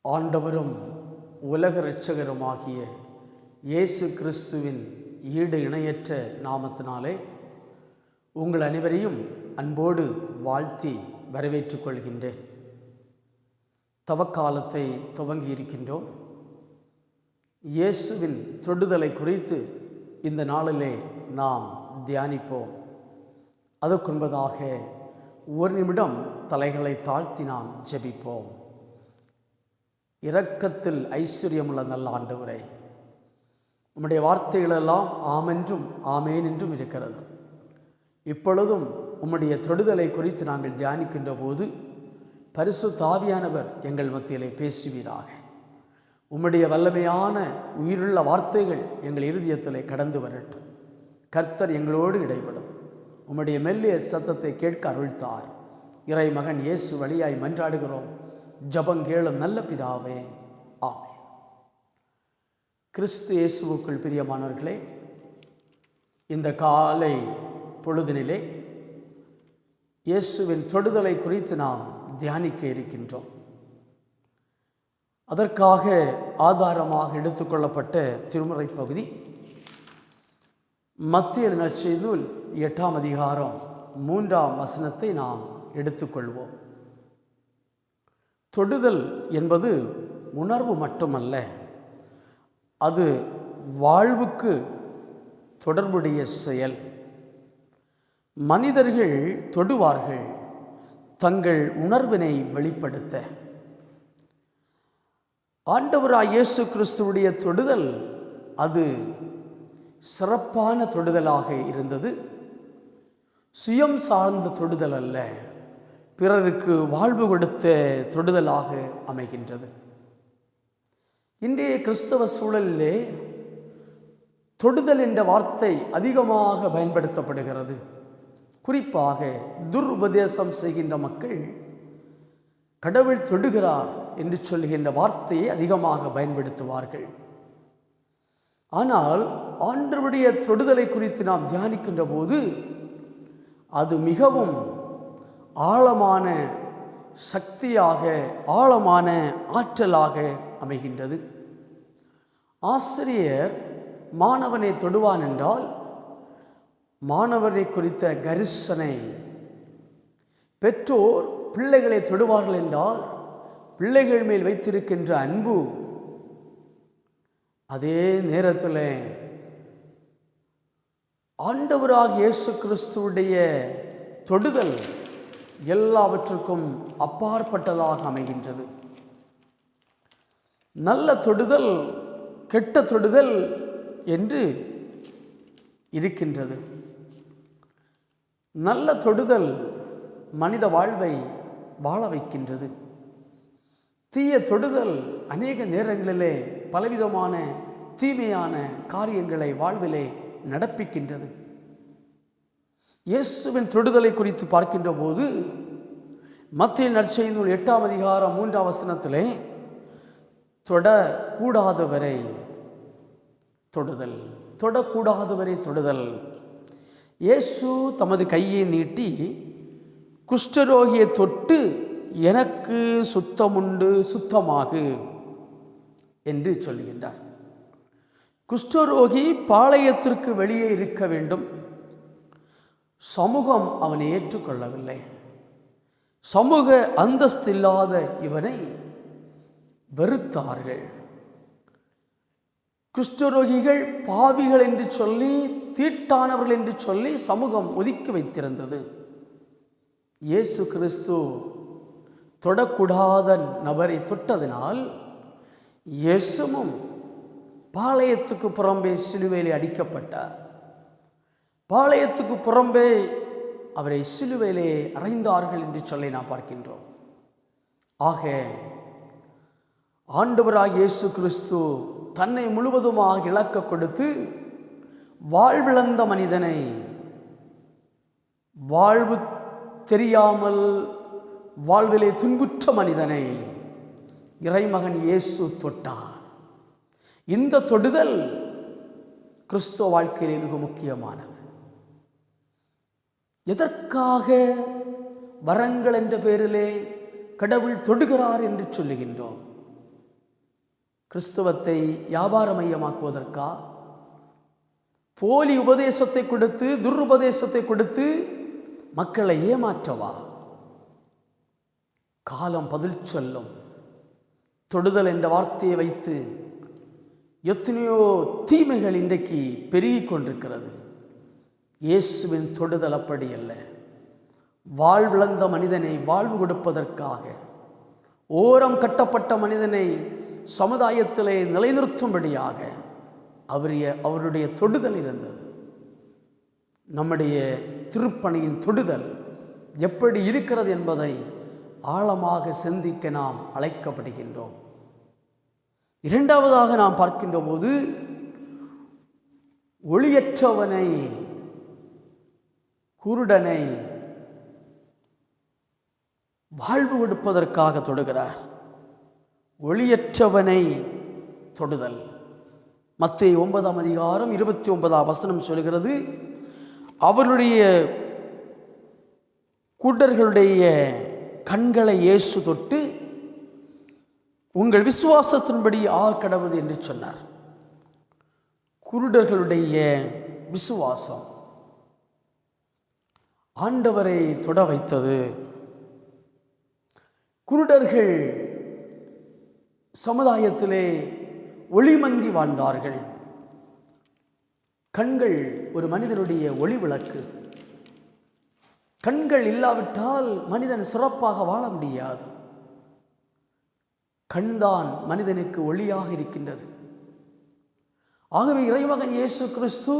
ஆண்டவரும் உலக இரட்சகருமாகிய இயேசு கிறிஸ்துவின் ஈடு இணையற்ற நாமத்தினாலே உங்கள் அனைவரையும் அன்போடு வாழ்த்தி வரவேற்றுக் கொள்கின்றேன். தவக்காலத்தை துவங்கி இருக்கின்றோம். இயேசுவின் தொடுதலை குறித்து இந்த நாளிலே நாம் தியானிப்போம். அதற்கு முன்பதாக ஒரு நிமிடம் தலைகளை தாழ்த்தி நாம் ஜெபிப்போம். இரக்கத்தில் ஐஸ்வர்யமுள்ள நல்ல ஆண்டவரே, உம்முடைய வார்த்தைகளெல்லாம் ஆமென்றும் ஆமேன் என்றும் இருக்கிறது. இப்பொழுதும் உம்முடைய தொடுதலை குறித்து நாங்கள் தியானிக்கின்ற போது பரிசுத்த ஆவியானவர் எங்கள் மத்தியிலே பேசுவீராக. உம்முடைய வல்லமையான உயிருள்ள வார்த்தைகள் எங்கள் இருதயத்திலே கடந்து வரட்டும். கர்த்தர் எங்களோடு இடைப்படும். உம்முடைய மெல்லிய சத்தத்தை கேட்க அருள்தார். இறை மகன் இயேசு வழியாய் மன்றாடுகிறோம். ஜபங்கேளும் நல்ல பிதாவே, ஆமென். கிறிஸ்து இயேசுவுக்குள் பிரியமானவர்களே, இந்த காலை பொழுதினிலே இயேசுவின் தொடுதலை குறித்து நாம் தியானிக்க இருக்கின்றோம். அதற்காக ஆதாரமாக எடுத்துக்கொள்ளப்பட்ட திருமுறை பகுதி மத்தேயு நற்செய்தி நூல் 8ஆம் அதிகாரம் 3ஆம் வசனத்தை நாம் எடுத்துக்கொள்வோம். தொடுதல் என்பது உணர்வு மட்டுமல்ல, அது வாழ்வுக்கு தொடர்புடைய செயல். மனிதர்கள் தொடுவார்கள் தங்கள் உணர்வினை வெளிப்படுத்த. ஆண்டவராகிய இயேசு கிறிஸ்துவுடைய தொடுதல் அது சிறப்பான தொடுதலாக இருந்தது. சுயம் சார்ந்த தொடுதல் அல்ல, பிறருக்கு வாழ்வு கொடுத்த தொடுதலாக அமைகின்றது. இன்றைய கிறிஸ்தவ சூழலிலே தொடுதல் என்ற வார்த்தை அதிகமாக பயன்படுத்தப்படுகிறது. குறிப்பாக துருபதேசம் செய்கின்ற மக்கள் கடவுள் தொடுகிறார் என்று சொல்கின்ற வார்த்தையை அதிகமாக பயன்படுத்துவார்கள். ஆனால் ஆண்டவருடைய தொடுதலை குறித்து நாம் தியானிக்கின்ற போது அது மிகவும் ஆழமான சக்தியாக, ஆழமான ஆற்றலாக அமைகின்றது. ஆசிரியர் மாணவனை தொடுவான் என்றால் மாணவனை குறித்த கரிசனை, பெற்றோர் பிள்ளைகளை தொடுவார்கள் என்றால் பிள்ளைகள் மேல் வைத்திருக்கின்ற அன்பு, அதே நேரத்தில் ஆண்டவராகிய இயேசு கிறிஸ்துவுடைய தொடுதல் எல்லாவற்றுக்கும் அப்பாற்பட்டதாக அமைகின்றது. நல்ல தொடுதல், கெட்ட தொடுதல் என்று இருக்கின்றது. நல்ல தொடுதல் மனித வாழ்வை வாழ வைக்கின்றது. தீய தொடுதல் அநேக நேரங்களிலே பலவிதமான தீமையான காரியங்களை வாழ்விலே நடப்பிக்கின்றது. இயேசுவின் தொடுதலை குறித்து பார்க்கின்ற போது மத்தேயு நற்செய்தி நூல் 8ஆம் அதிகாரம் 3ஆம் வசனத்திலே தொடக்கூடாதவரை தொடுதல், தொடக்கூடாதவரை தொடுதல். இயேசு தமது கையை நீட்டி குஷ்டரோகியை தொட்டு, எனக்கு சுத்தமுண்டு, சுத்தமாகு என்று சொல்லுகின்றார். குஷ்டரோகி பாளையத்திற்கு வெளியே இருக்க வேண்டும். சமூகம் அவனை ஏற்றுக்கொள்ளவில்லை. சமூக அந்தஸ்தில்லாத இவனை வெறுத்தார்கள். குஷ்டரோகிகள் பாவிகள் என்று சொல்லி, தீட்டானவர்கள் என்று சொல்லி சமூகம் ஒதுக்கி வைத்திருந்தது. இயேசு கிறிஸ்து தொடக்கூடாத நபரை தொட்டதினால் இயேசுவும் பாளையத்துக்கு புறம்பே சிலுவையிலே அடிக்கப்பட்டார். பாளையத்துக்கு புறம்பே அவரை சிலுவையிலே அறைந்தார்கள் என்று சொல்லி நாம் பார்க்கின்றோம். ஆக ஆண்டவராகிய இயேசு கிறிஸ்து தன்னை முழுவதுமாக இழக்க கொடுத்து வாழ்விழந்த மனிதனை, வாழ்வு தெரியாமல் வாழ்விலே துன்புற்ற மனிதனை இறைமகன் இயேசு தொட்டார். இந்த தொடுதல் கிறிஸ்துவ வாழ்க்கையிலே மிக முக்கியமானது. எதற்காக வரங்கள் என்ற பெயரிலே கடவுள் தொடுகிறார் என்று சொல்லுகின்றோம். கிறிஸ்தவத்தை வியாபார மையமாக்குவதற்கா? போலி உபதேசத்தை கொடுத்து, துருபதேசத்தை கொடுத்து மக்களை ஏமாற்றவா? காலம் பதில் சொல்லும். தொடுதல் என்ற வார்த்தையை வைத்து எத்தனையோ தீமைகள் இன்றைக்கு பெருகிக் கொண்டிருக்கிறது. இயேசுவின் தொடுதல் அப்படி அல்ல. வாழ்விழந்த மனிதனை வாழ்வு கொடுப்பதற்காக, ஓரம் கட்டப்பட்ட மனிதனை சமுதாயத்திலே நிலைநிறுத்தும்படியாக அவருடைய தொடுதல் இருந்தது. நம்முடைய திருப்பணியின் தொடுதல் எப்படி இருக்கிறது என்பதை ஆழமாக சிந்திக்க நாம் அழைக்கப்படுகின்றோம். இரண்டாவதாக நாம் பார்க்கின்ற போது, ஒளியற்றவனை, குருடனை வாழ்வு கொடுப்பதற்காக தொடுகிறார். ஒளியற்றவனை தொடுதல். மத்தேயு 9:29 சொல்கிறது, அவருடைய குருடர்களுடைய கண்களை இயேசு தொட்டு, உங்கள் விசுவாசத்தின்படி கடவுது என்று சொன்னார். குருடர்களுடைய விசுவாசம் ஆண்டவரை தொட வைத்தது. குருடர்கள் சமுதாயத்திலே ஒளிமங்கி வாழ்ந்தார்கள். கண்கள் ஒரு மனிதனுடைய ஒளி விளக்கு. கண்கள் இல்லாவிட்டால் மனிதன் சிறப்பாக வாழ முடியாது. கண்தான் மனிதனுக்கு ஒளியாக இருக்கின்றது. ஆகவே இறைமகன் இயேசு கிறிஸ்து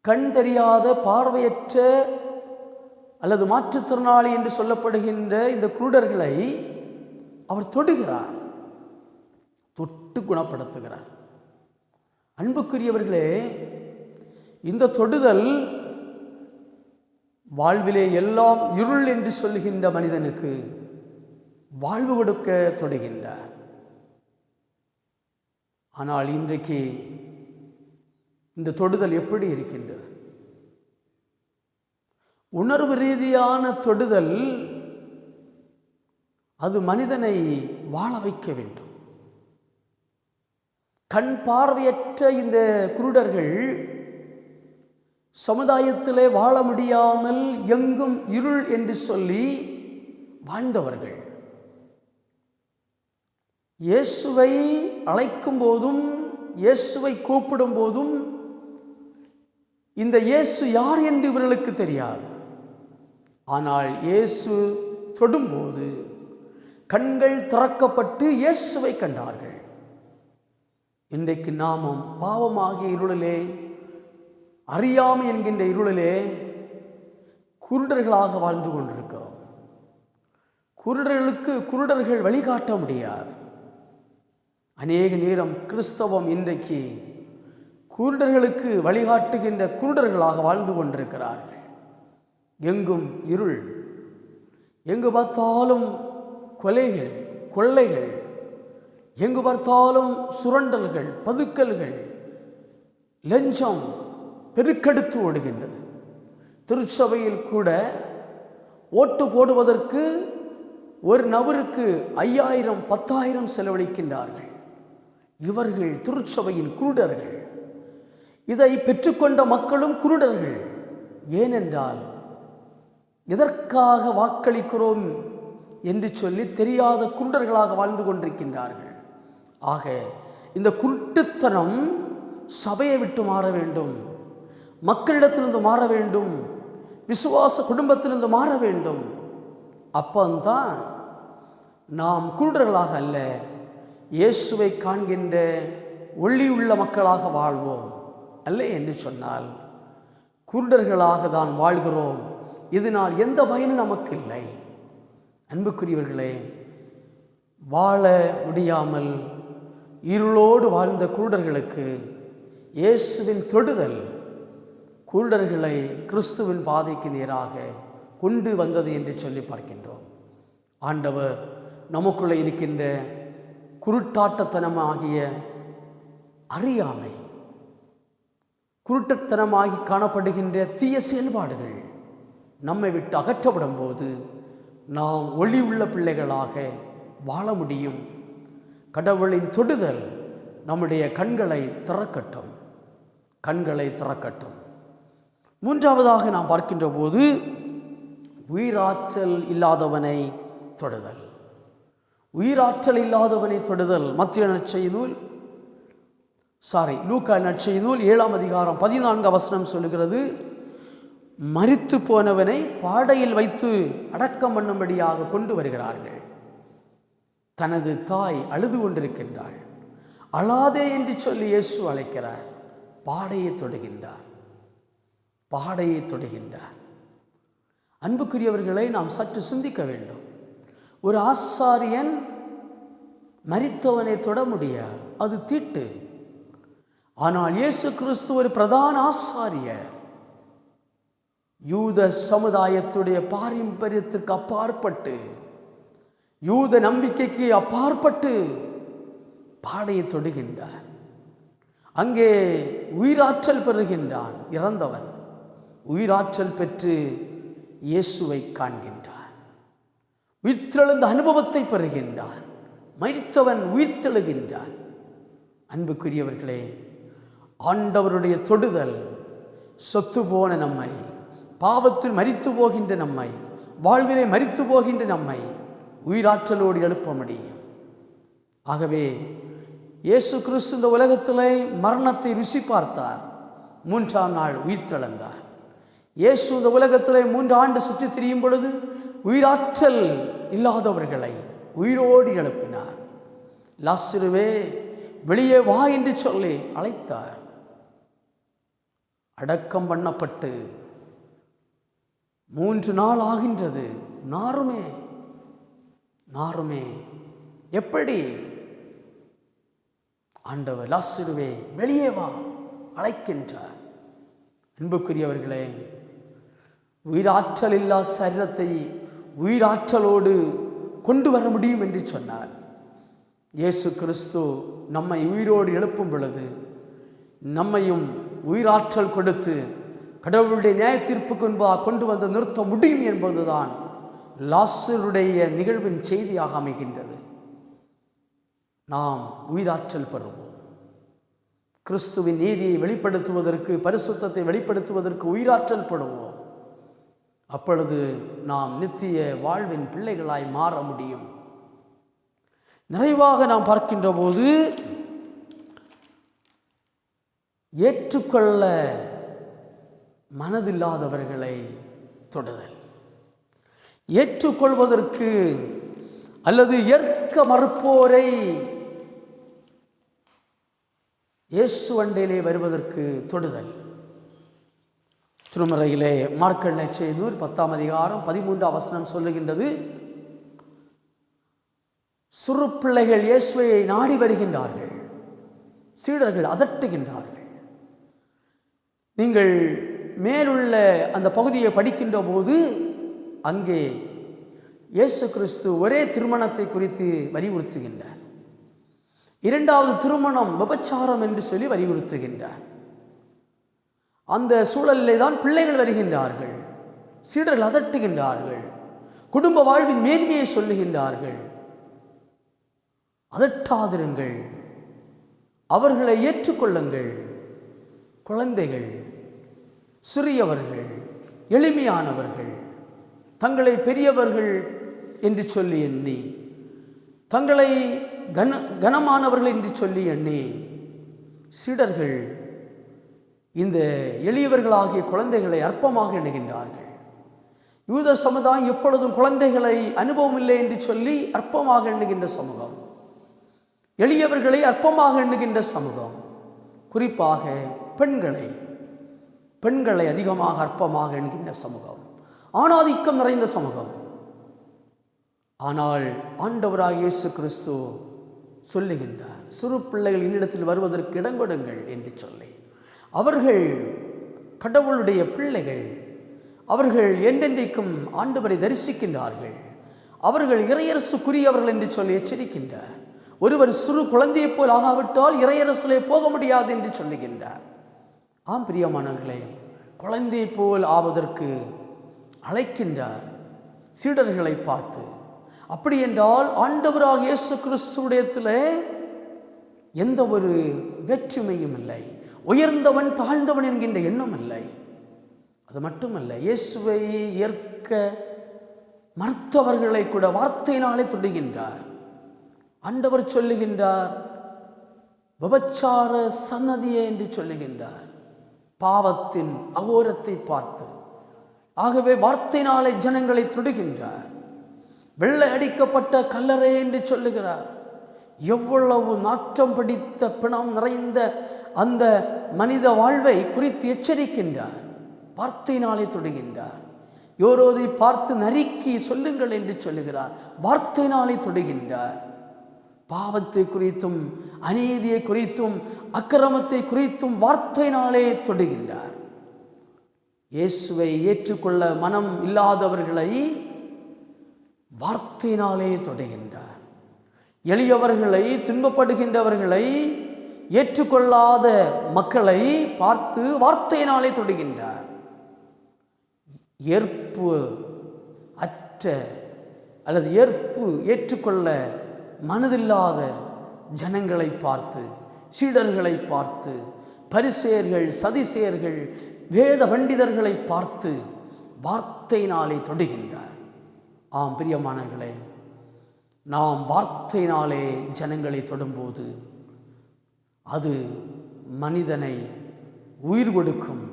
கண் தெரியாத, பார்வையற்ற அல்லது மாற்றுத்திறனாளி என்று சொல்லப்படுகின்ற இந்த குருடர்களை அவர் தொடுகிறார், தொட்டு குணப்படுத்துகிறார். அன்புக்குரியவர்களே, இந்த தொடுதல் வாழ்விலே எல்லாம் இருள் என்று சொல்லுகின்ற மனிதனுக்கு வாழ்வு கொடுக்க தொடுகின்றார். ஆனால் இன்றைக்கு இந்த தொடுதல் எப்படி இருக்கின்றது? உணர்வு ரீதியான தொடுதல். அது மனிதனை வாழ வைக்க வேண்டும். கண் பார்வையற்ற இந்த குருடர்கள் சமுதாயத்திலே வாழ முடியாமல் எங்கும் இருள் என்று சொல்லி வாழ்ந்தவர்கள். இயேசுவை அழைக்கும் போதும், இயேசுவை கூப்பிடும் போதும் இந்த இயேசு யார் என்று இவர்களுக்கு தெரியாது. ஆனால் இயேசு தொடும்போது கண்கள் திறக்கப்பட்டு இயேசுவை கண்டார்கள். இன்றைக்கு நாமும் பாவமாகிய இருளிலே, அறியாமை என்கின்ற இருளிலே குருடர்களாக வாழ்ந்து கொண்டிருக்கிறோம். குருடர்கள் வழிகாட்ட முடியாது. அநேக நேரம் கிறிஸ்தவம் இன்றைக்கு குருடர்களுக்கு வழிகாட்டுகின்ற குருடர்களாக வாழ்ந்து கொண்டிருக்கிறார்கள். எங்கும் இருள், எங்கு பார்த்தாலும் கொலைகள், கொள்ளைகள், எங்கு பார்த்தாலும் சுரண்டல்கள், பதுக்கல்கள், லஞ்சம் பெருக்கெடுத்து ஓடுகின்றது. திருச்சபையில் கூட ஓட்டு போடுவதற்கு ஒரு நபருக்கு 5000 10,000 செலவழிக்கின்றார்கள். இவர்கள் திருச்சபையின் குருடர்கள். இதை பெற்றுக்கொண்ட மக்களும் குருடர்கள். ஏனென்றால் எதற்காக வாக்களிக்கிறோம் என்று சொல்லி தெரியாத குருடர்களாக வாழ்ந்து கொண்டிருக்கின்றார்கள். ஆக இந்த குருட்டுத்தனம் சபையை விட்டு மாற வேண்டும், மக்களிடத்திலிருந்து மாற வேண்டும், விசுவாச குடும்பத்திலிருந்து மாற வேண்டும். அப்பந்தான் நாம் குருடர்களாக அல்ல, இயேசுவை காண்கின்ற ஒளியுள்ள மக்களாக வாழ்வோம். அல்ல என்று சொன்னால் குருடர்களாக தான் வாழ்கிறோம். இதனால் எந்த பயனும் நமக்கு இல்லை. அன்புக்குரியவர்களே, வாழ முடியாமல் இருளோடு வாழ்ந்த குருடர்களுக்கு இயேசுவின் தொடுதல் குருடர்களை கிறிஸ்துவின் பாதைக்கு நேராக கொண்டு வந்தது என்று சொல்லி பார்க்கின்றோம். ஆண்டவர் நமக்குள்ளே இருக்கின்ற குருட்டாட்டத்தனமாகிய அறியாமை, குருட்டத்தனமாகி காணப்படுகின்ற தீய செயல்பாடுகள் நம்மை விட்டு அகற்றப்படும் போது நாம் ஒளி உள்ள பிள்ளைகளாக வாழ முடியும். கடவுளின் தொடுதல் நம்முடைய கண்களை திறக்கட்டும், கண்களை திறக்கட்டும். மூன்றாவதாக நாம் பார்க்கின்ற போது உயிராற்றல் இல்லாதவனை தொடுதல். உயிராற்றல் இல்லாதவனை தொடுதல் மத்திய நற்செய்தி நூல் லூக்கா நற்செய்தி நூல் 7ஆம் அதிகாரம் 14 வசனம் சொல்லுகிறது, மரித்து போனவனை பாடையில் வைத்து அடக்கம் பண்ணும்படியாக கொண்டு வருகிறார்கள். தனது தாய் அழுது கொண்டிருக்கின்றாள். அழாதே என்று சொல்லி இயேசு அழைக்கிறார். பாடையை தொடுகின்றார், பாடையை தொடுகின்றார். அன்புக்குரியவர்களை நாம் சற்று சிந்திக்க வேண்டும். ஒரு ஆசாரியன் மரித்தவனை தொட முடியாது, அது தீட்டு. ஆனால் இயேசு கிறிஸ்து ஒரு பிரதான ஆசாரியர். யூத சமுதாயத்துடைய பாரம்பரியத்திற்கு அப்பாற்பட்டு, யூத நம்பிக்கைக்கு அப்பாற்பட்டு பாடையை தொடுகின்றார். அங்கே உயிராற்றல் பெறுகின்றான். இறந்தவன் உயிராற்றல் பெற்று இயேசுவை காண்கின்றான். உயிர்த்தெழுந்த அனுபவத்தை பெறுகின்றான். மரித்தவன் உயிர்த்தெழுகின்றான். அன்புக்குரியவர்களே, ஆண்டவருடைய தொடுதல் சொத்து போன நம்மை, பாவத்தில் மரித்து போகின்ற நம்மை, வாழ்விலே மரித்து போகின்ற நம்மை உயிராற்றலோடு எழுப்ப முடியும். ஆகவே இயேசு கிறிஸ்து இந்த உலகத்திலே மரணத்தை ருசி பார்த்தார். 3ஆம் நாள் உயிர்த்தெழுந்தார். இயேசு இந்த உலகத்திலே 3 ஆண்டு சுற்றி திரியும் பொழுது உயிராற்றல் இல்லாதவர்களை உயிரோடு எழுப்பினார். லாசருவே வெளியே வா என்று சொல்லி அழைத்தார். அடக்கம் பண்ணப்பட்டு 3 நாள் ஆகின்றது. நாருமே எப்படி? ஆண்டவர் லாசருவே வெளியே வா அழைக்கின்றார். அன்புக்குரியவர்களே, உயிராற்றல் இல்லா சரீரத்தை உயிராற்றலோடு கொண்டு வர முடியும் என்று சொன்னார். இயேசு கிறிஸ்து நம்மை உயிரோடு எழுப்பும் பொழுது நம்மையும் உயிராற்றல் கொடுத்து கடவுளுடைய நியாய தீர்ப்புக்கு முன்பாக கொண்டு வந்து நிறுத்த முடியும் என்பதுதான் லாசருடைய நிகழ்வின் செய்தியாக அமைகின்றது. நாம் உயிராற்றல் பெறுவோம். கிறிஸ்துவின் நீதியை வெளிப்படுத்துவதற்கு, பரிசுத்தத்தை வெளிப்படுத்துவதற்கு உயிராற்றல் பெறுவோம். அப்பொழுது நாம் நித்திய வாழ்வின் பிள்ளைகளாய் மாற முடியும். நிறைவாக நாம் பார்க்கின்ற போது ஏற்றுக்கொள்ள மனதில்லாதவர்களை தொடுதல். ஏற்றுக்கொள்வதற்கு அல்லது ஏற்க மறுப்போரை இயேசு அண்டையிலே வருவதற்கு தொடுதல். திருமறையிலே மார்க்கு நற்செய்தி 10ஆம் அதிகாரம் 13ஆம் வசனம் சொல்லுகின்றது, சிறு பிள்ளைகள் இயேசுவை நாடி வருகின்றார்கள், சீடர்கள் அதட்டுகின்றார்கள். நீங்கள் மேலுள்ள அந்த பகுதியை படிக்கின்ற போது அங்கே இயேசு கிறிஸ்து ஒரே திருமணத்தை குறித்து வலியுறுத்துகின்றார். 2வது திருமணம் விபச்சாரம் என்று சொல்லி வலியுறுத்துகின்றார். அந்த சூழலிலே தான் பிள்ளைகள் வருகின்றார்கள், சீடர்கள் அதட்டுகின்றார்கள், குடும்ப வாழ்வின் மேன்மையை சொல்லுகின்றார்கள். அதட்டாதிருங்கள், அவர்களை ஏற்றுக்கொள்ளுங்கள். குழந்தைகள், சிறியவர்கள், எளிமையானவர்கள், தங்களை பெரியவர்கள் என்று சொல்லி எண்ணி, தங்களை கனமானவர்கள் என்று சொல்லி எண்ணி சீடர்கள் இந்த எளியவர்களாகிய குழந்தைகளை அற்பமாக எண்ணுகின்றார்கள். யூத சமுதாயம் எப்பொழுதும் குழந்தைகளை அனுபவம் இல்லை என்று சொல்லி அற்பமாக எண்ணுகின்ற சமூகம், எளியவர்களை அற்பமாக எண்ணுகின்ற சமூகம், குறிப்பாக பெண்களை அதிகமாக அற்பமாக எண்ணுகின்ற சமூகம், ஆணாதிக்கம் நிறைந்த சமூகம். ஆனால் ஆண்டவராகிய இயேசு கிறிஸ்து சொல்லுகின்றார், சிறு பிள்ளைகள் என்னிடத்தில் வருவதற்கு இடங்கொடுங்கள் என்று சொல்லி. அவர்கள் கடவுளுடைய பிள்ளைகள், அவர்கள் என்றென்றைக்கும் ஆண்டவரை தரிசிக்கின்றார்கள், அவர்கள் இறையரசுக்குரியவர்கள் என்று சொல்லி எச்சரிக்கின்றார். ஒருவர் சிறு குழந்தையைப் போல் ஆகாவிட்டால் இறையரசிலே போக முடியாது என்று சொல்லுகின்றார். ஆம் பிரியமானவர்களே, குழந்தையைப் போல் ஆவதற்கு அழைக்கின்றார். சீடர்களை பார்த்து அப்படி என்றால் ஆண்டவராக இயேசு கிறிஸ்துவிடத்தில் எந்த ஒரு வேற்றுமையும் இல்லை, உயர்ந்தவன் தாழ்ந்தவன் என்கின்ற எண்ணம் இல்லை. அது மட்டுமல்ல, இயேசுவை ஏற்க மறுத்தவர்களை கூட வார்த்தையினாலே தொடுகின்றார். ஆண்டவர் சொல்லுகின்றார், விபச்சார சன்னதியே என்று சொல்லுகின்றார், பாவத்தின் அகோரத்தை பார்த்து. ஆகவே வார்த்தையினாலே ஜனங்களை தொடுகின்றார். வெள்ளை அடிக்கப்பட்ட கல்லறை என்று சொல்லுகிறார். எவ்வளவு நாற்றம் பிடித்த பிணம் நிறைந்த அந்த மனித வாழ்வை குறித்து எச்சரிக்கின்றார். வார்த்தையினாலே தொடுகின்றார். யோரோதை பார்த்து நறுக்கி சொல்லுங்கள் என்று சொல்லுகிறார். வார்த்தையினாலே தொடுகின்றார். பாவத்தை குறித்தும் அநீதியை குறித்தும் அக்கிரமத்தை குறித்தும் வார்த்தையினாலே தொடுகின்றார். இயேசுவை ஏற்றுக்கொள்ள மனம் இல்லாதவர்களை வார்த்தையினாலே தொடுகின்றார். எளியவர்களை, துன்பப்படுகின்றவர்களை, ஏற்றுக்கொள்ளாத மக்களை பார்த்து வார்த்தையினாலே தொடுகின்றார். ஏற்பு அற்ற அல்லது ஏற்றுக்கொள்ள மனதில்லாத ஜனங்களை பார்த்து, சீடர்களை பார்த்து, பரிசேயர்கள், சதிசேயர்கள், வேத பண்டிதர்களை பார்த்து வார்த்தையினாலே தொடுகின்றார். ஆம் பிரியமானவர்களே, நாம் வார்த்தையினாலே ஜனங்களை தொடும்போது அது மனிதனை உயிர் கொடுக்கும்,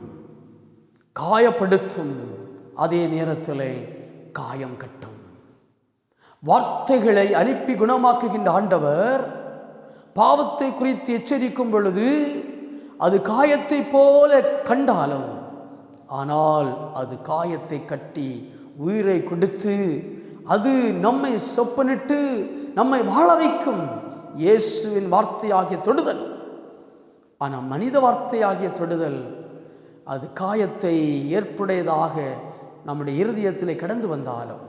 காயப்படுத்தும், அதே நேரத்தில் காயம் கட்டும். வார்த்தைகளை அனுப்பி குணமாக்குகின்ற ஆண்டவர் பாவத்தை குறித்து எச்சரிக்கும் பொழுது அது காயத்தை போல கண்டாலும், ஆனால் அது காயத்தை கட்டி உயிரை கொடுத்து அது நம்மை சொப்பனிட்டு நம்மை வாழ வைக்கும். இயேசுவின் வார்த்தையாகிய தொடுதல். ஆனால் மனித வார்த்தையாகிய தொடுதல் அது காயத்தை ஏற்புடையதாக நம்முடைய இருதயத்தில் கடந்து வந்தாலும்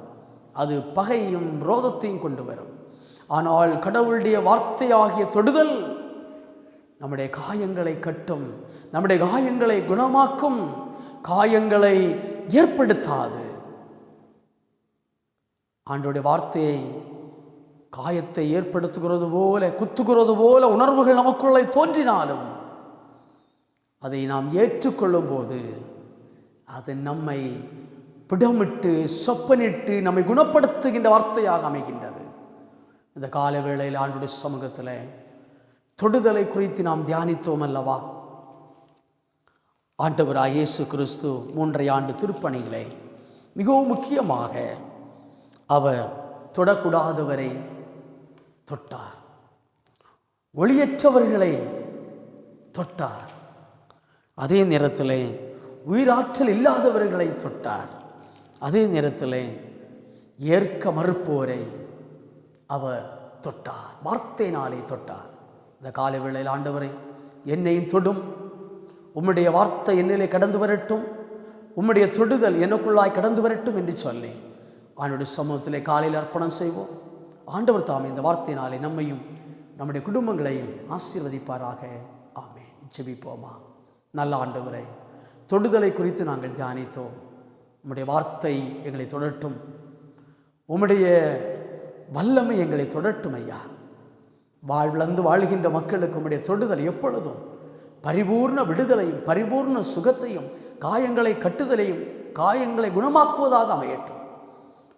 அது பகையும் ரோதத்தையும் கொண்டு வரும். ஆனால் கடவுளுடைய வார்த்தையாகிய தொடுதல் நம்முடைய காயங்களை கட்டும், நம்முடைய காயங்களை குணமாக்கும், காயங்களை ஏற்படுத்தாது. ஆண்டவருடைய வார்த்தையை காயத்தை ஏற்படுத்துகிறது போல, குத்துகிறது போல உணர்வுகள் நமக்குள்ளே தோன்றினாலும் அதை நாம் ஏற்றுக்கொள்ளும் போது அது நம்மை பிடமிட்டு சொப்பனிட்டு நம்மை குணப்படுத்துகின்ற வார்த்தையாக அமைகின்றது. இந்த கால வேளையில் ஆண்டவருடைய சமூகத்தில் தொடுதலை குறித்து நாம் தியானித்தோம் அல்லவா? ஆண்டவராகிய இயேசு கிறிஸ்து 3 ஆண்டு திருப்பணிகளை மிகவும் முக்கியமாக அவர் தொடக்கூடாதவரை தொட்டார், ஒளியற்றவர்களை தொட்டார், அதே நேரத்தில் உயிராற்றல் இல்லாதவர்களை தொட்டார், அதே நேரத்தில் ஏற்க மறுப்போரை அவர் தொட்டார், வார்த்தையினாலே தொட்டார். இந்த காலை வேளையில் ஆண்டவரை என்னையும் தொடும், உம்முடைய வார்த்தை என்னிலே கடந்து வரட்டும், உம்முடைய தொடுதல் எனக்குள்ளாய் கடந்து வரட்டும் என்று சொல்லி ஆண்டவருடைய சமூகத்திலே காலையில் அர்ப்பணம் செய்வோம். ஆண்டவர் தாமே இந்த வார்த்தையினாலே நம்மையும் நம்முடைய குடும்பங்களையும் ஆசீர்வதிப்பாராக. ஆமென். ஜெபிப்போமா. நல்ல ஆண்டவரே, தொடுதலை குறித்து நாங்கள் தியானித்தோம். உம்முடைய வார்த்தை எங்களை தொடட்டும், உம்முடைய வல்லமை எங்களை தொடட்டும் ஐயா. வாழ்விழந்து வாழ்கின்ற மக்களுக்கு உம்முடைய தொடுதல் எப்பொழுதும் பரிபூர்ண விடுதலையும் பரிபூர்ண சுகத்தையும் காயங்களை கட்டுதலையும் காயங்களை குணமாக்குவதாக அமையட்டும்.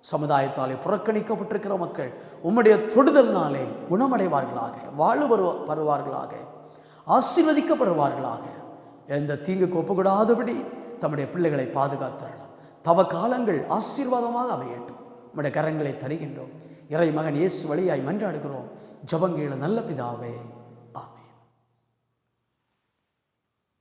சமுதாயத்தாலே புறக்கணிக்கப்பட்டிருக்கிற மக்கள் உம்முடைய தொடுதல்னாலே குணமடைவார்களாக, வாழ்வு வருவார்களாக, ஆசீர்வதிக்கப்படுவார்களாக. எந்த தீங்குக்கு ஒப்புக்கூடாதபடி தம்முடைய பிள்ளைகளை பாதுகாத்தார்கள். தவ காலங்கள் ஆசீர்வாதமாக அமையட்டும். உம்முடைய கரங்களை தருகின்றோம். இறை மகன் இயேசு வழியாய் மன்றாடுகிறோம். ஜெபங்கேள நல்ல பிதாவே.